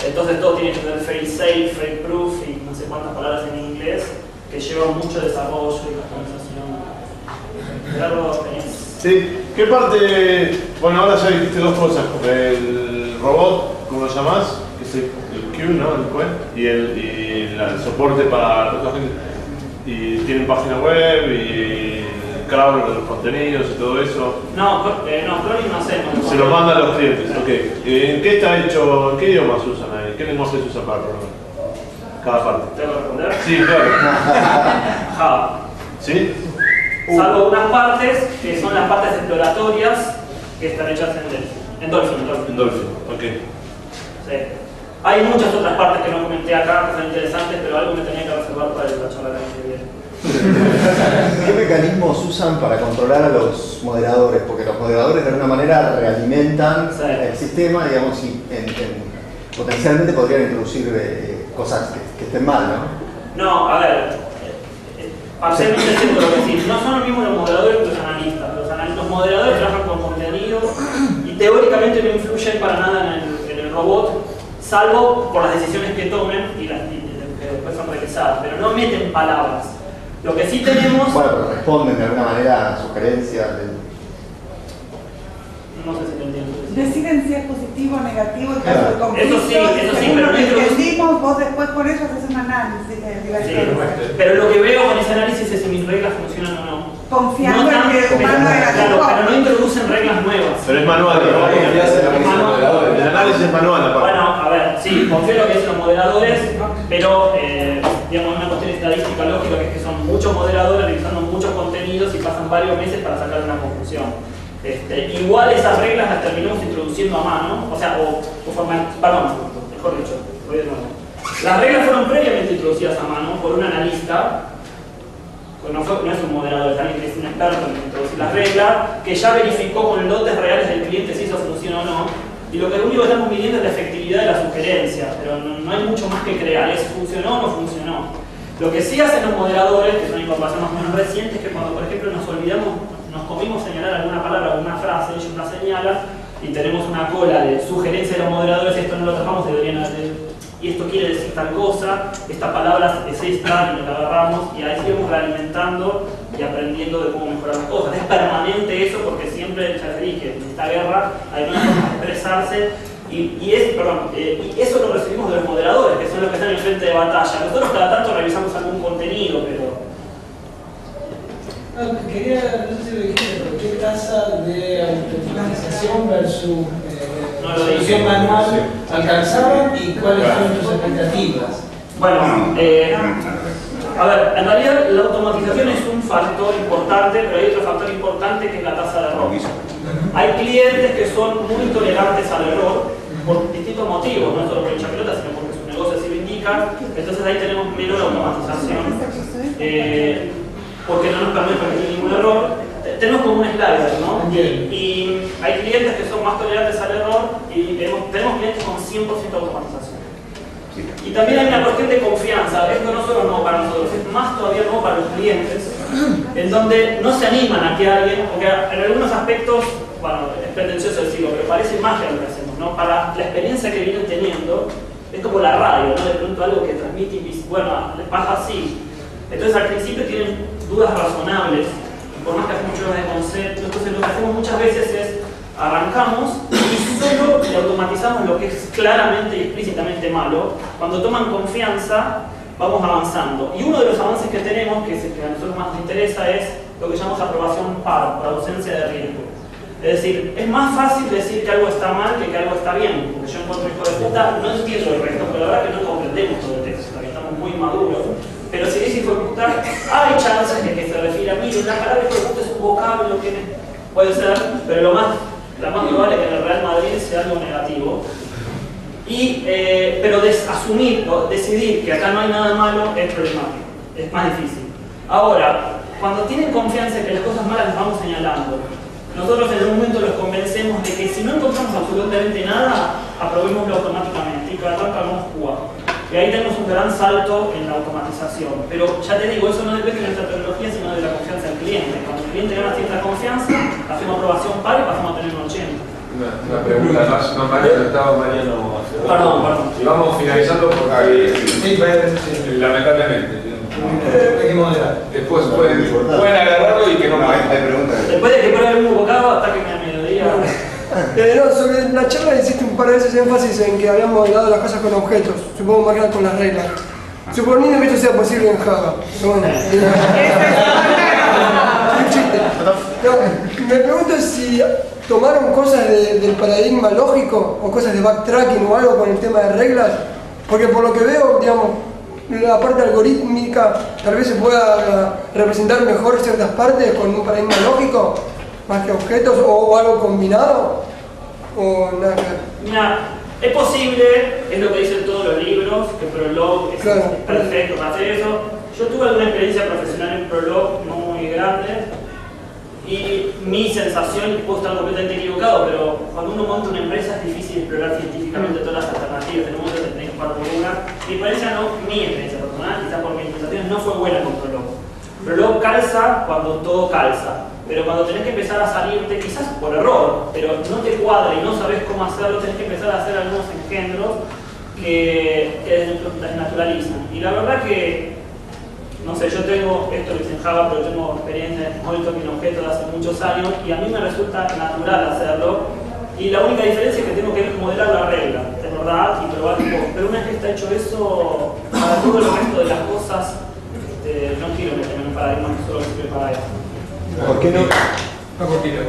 [SPEAKER 1] Entonces todo tiene que tener fail safe, fail proof y no sé cuántas palabras en inglés que llevan mucho desarrollo y customización. Gerardo,
[SPEAKER 6] Sí, ¿qué parte? Bueno, ahora ya dijiste dos cosas. El robot, ¿cómo lo llamás? Que es el Q, ¿no? El Q, y el soporte para toda la gente. Y tienen página web y crawler de los contenidos y todo eso.
[SPEAKER 1] No, crawling no hacemos.
[SPEAKER 6] Se lo mandan a los clientes, ok. ¿En qué está hecho? ¿En qué idiomas usan ahí? ¿Qué lenguaje se usa para programar? Cada parte.
[SPEAKER 1] ¿Tengo que responder?
[SPEAKER 6] Sí, claro.
[SPEAKER 1] Java.
[SPEAKER 6] ¿Sí?
[SPEAKER 1] Salvo unas partes que son las partes exploratorias que están hechas en Dolphin.
[SPEAKER 6] En Dolphin, ok.
[SPEAKER 1] Sí. Hay muchas otras partes que no comenté acá que son interesantes, pero algo me tenía que reservar para la charla que viene.
[SPEAKER 7] ¿Qué mecanismos usan para controlar a los moderadores? Porque los moderadores de alguna manera realimentan el sistema, digamos, y potencialmente podrían introducir cosas que estén mal, ¿no?
[SPEAKER 1] No, a ver. Parcialmente entiendo lo que decís. No son los mismos los moderadores que los analistas. Los moderadores trabajan con contenido y teóricamente no influyen para nada en el robot, salvo por las decisiones que tomen y que después son revisadas, pero no meten palabras. Lo que sí tenemos...
[SPEAKER 7] Bueno, pero responden de alguna manera a sugerencias.
[SPEAKER 1] No sé si te entiendo.
[SPEAKER 5] Deciden si es positivo o negativo en caso de conflicto.
[SPEAKER 1] Eso sí,
[SPEAKER 5] según
[SPEAKER 1] pero
[SPEAKER 5] lo
[SPEAKER 1] no
[SPEAKER 5] que
[SPEAKER 1] introduce-
[SPEAKER 5] entendimos, vos después por eso haces un análisis de diversidad.
[SPEAKER 1] Pero lo que veo con ese análisis es si mis reglas funcionan o no.
[SPEAKER 5] Confiando en que el
[SPEAKER 1] pero,
[SPEAKER 5] humano era
[SPEAKER 1] claro,
[SPEAKER 5] mejor.
[SPEAKER 1] pero no introducen reglas nuevas.
[SPEAKER 6] Pero es manual, ¿no? El análisis es manual, aparte.
[SPEAKER 1] Bueno, a ver, sí, confío en lo que dicen los moderadores, pero digamos una cuestión estadística lógica que es que son muchos moderadores revisando muchos contenidos y pasan varios meses para sacar una conclusión. Igual esas reglas las terminamos introduciendo a mano, o sea, mejor dicho, voy de nuevo. Las reglas fueron previamente introducidas a mano por un analista, pues no es un moderador, es alguien que es un experto en introducir las reglas, que ya verificó con lotes reales del cliente si eso funciona o no. Y lo único que estamos midiendo es la efectividad de la sugerencia, pero no hay mucho más que crear, es funcionó o no funcionó. Lo que sí hacen los moderadores, que son información más o menos reciente, es que cuando por ejemplo nos comimos señalar alguna palabra o una frase, ellos la señalan y tenemos una cola de sugerencia de los moderadores, esto no lo trabajamos, y esto quiere decir tal cosa, esta palabra es esta, y nos la agarramos, y ahí seguimos realimentando y aprendiendo de cómo mejorar las cosas. Es permanente eso porque siempre, ya les dije, en esta guerra hay una forma de expresarse, y eso lo recibimos de los moderadores, que son los que están en el frente de batalla. Nosotros cada tanto revisamos algún contenido, pero...
[SPEAKER 8] Quería, no sé si lo dijiste, pero ¿qué tasa de automatización versus solución manual alcanzaban y cuáles fueron tus expectativas?
[SPEAKER 1] Bueno, a ver, en realidad la automatización es un factor importante, pero hay otro factor importante que es la tasa de error. Hay clientes que son muy tolerantes al error por distintos motivos, no solo por hincha pelota, sino porque su negocio así lo indica, entonces ahí tenemos menor automatización. Porque no nos permite ningún error. Tenemos como un slider, ¿no? Y hay clientes que son más tolerantes al error y tenemos clientes con 100% automatización. Y también hay una cuestión de confianza. Esto no solo es nuevo para nosotros, es más todavía nuevo para los clientes, en donde no se animan a que alguien, porque en algunos aspectos, bueno, es pretencioso decirlo, pero parece magia lo que hacemos, ¿no? Para la experiencia que vienen teniendo, es como la radio, ¿no? De pronto algo que transmite y bueno, les pasa así. Entonces al principio tienen dudas razonables, por más que hacemos pruebas de concepto. Entonces lo que hacemos muchas veces es arrancamos y solo le automatizamos lo que es claramente y explícitamente malo. Cuando toman confianza vamos avanzando, y uno de los avances que tenemos, que es el que a nosotros más nos interesa, es lo que llamamos aprobación par, por ausencia de riesgo. Es decir, es más fácil decir que algo está mal que algo está bien, porque yo encuentro hijo de puta, no entiendo el resto, pero la verdad que no comprendemos todo el texto, todavía estamos muy maduros. Pero si dice hijo de puta, hay chances de que se refiera a mí, la palabra hijo de puta es un vocablo que puede ser, pero lo más probable es que en el Real Madrid sea algo negativo. Pero asumir o decidir que acá no hay nada malo es problemático, es más difícil. Ahora, cuando tienen confianza en que las cosas malas las vamos señalando, nosotros en un momento los convencemos de que si no encontramos absolutamente nada, aprobémoslo automáticamente y cada tanto hagamos jugar. Y ahí tenemos un gran salto en la automatización. Pero ya te digo, eso no depende de nuestra tecnología, sino de la confianza del cliente. Cuando el cliente gana cierta confianza, hacemos aprobación par y pasamos a tener un 80.
[SPEAKER 2] Una pregunta más, no, Mariano, estaba Mariano.
[SPEAKER 1] Perdón.
[SPEAKER 2] Y vamos finalizando porque lamentablemente.
[SPEAKER 8] Hay que moderar.
[SPEAKER 2] Después pueden agarrarlo y que no
[SPEAKER 7] hay preguntas.
[SPEAKER 1] Después de que pruebe el mismo bocado, ataquenme a mediodía.
[SPEAKER 9] No, sobre la charla hiciste un par de veces énfasis en que habíamos modelado las cosas con objetos, supongo más que nada con las reglas. Suponiendo que esto sea posible en Java. Bueno, un chiste. No, me pregunto si tomaron cosas del paradigma lógico o cosas de backtracking o algo con el tema de reglas, porque por lo que veo, digamos, la parte algorítmica tal vez se pueda representar mejor ciertas partes con un paradigma lógico, más que objetos o algo combinado, o nada que ver.
[SPEAKER 1] Mira, es posible, es lo que dicen todos los libros, que Prolog es perfecto para hacer eso. Yo tuve alguna experiencia profesional en Prolog, no muy grande, y mi sensación, y puedo estar completamente equivocado, pero cuando uno monta una empresa es difícil explorar científicamente todas las alternativas, tenemos que tener que jugar por una. Mi experiencia personal, quizás por mis sensaciones, no fue buena con Prolog. Prolog calza cuando todo calza, pero cuando tenés que empezar a salirte, quizás por error, pero no te cuadra y no sabes cómo hacerlo, tenés que empezar a hacer algunos engendros que desnaturalizan. Y la verdad que, no sé, yo tengo esto que es en Java, pero tengo experiencia en Molto, en objetos de hace muchos años, y a mí me resulta natural hacerlo. Y la única diferencia es que tengo que modelar la regla, de verdad, y probar tipo. Pero una vez que está hecho eso, para todo el resto de las cosas, no quiero meterme en un paradigma que solo sirve para eso.
[SPEAKER 7] ¿Por qué no?
[SPEAKER 10] Cortito.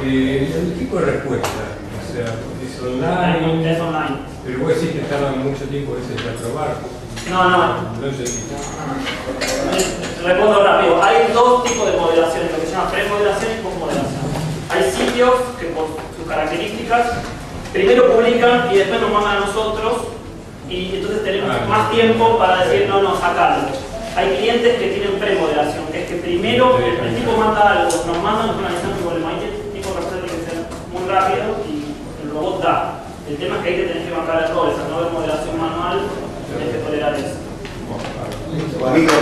[SPEAKER 10] El tipo de respuesta, o sea, es online.
[SPEAKER 1] Es online.
[SPEAKER 10] Pero vos decís que tardan mucho tiempo a veces en aprobar.
[SPEAKER 1] No.
[SPEAKER 10] No sé.
[SPEAKER 1] Respondo rápido. Hay dos tipos de modelaciones, lo que se llama premodelación y postmodelación. Hay sitios que por sus características primero publican y después nos mandan a nosotros y entonces tenemos más tiempo para decir no, sacalo. Hay clientes que tienen premodelación, que es que primero el tipo manda algo, nos mandan, nos analizamos el problema. Hay tipo de respuesta que tiene que ser muy rápido y el robot da. El tema es que ahí te tenés que bancar errores, al no haber modelación manual, tenés que tolerar eso.
[SPEAKER 7] Amigo,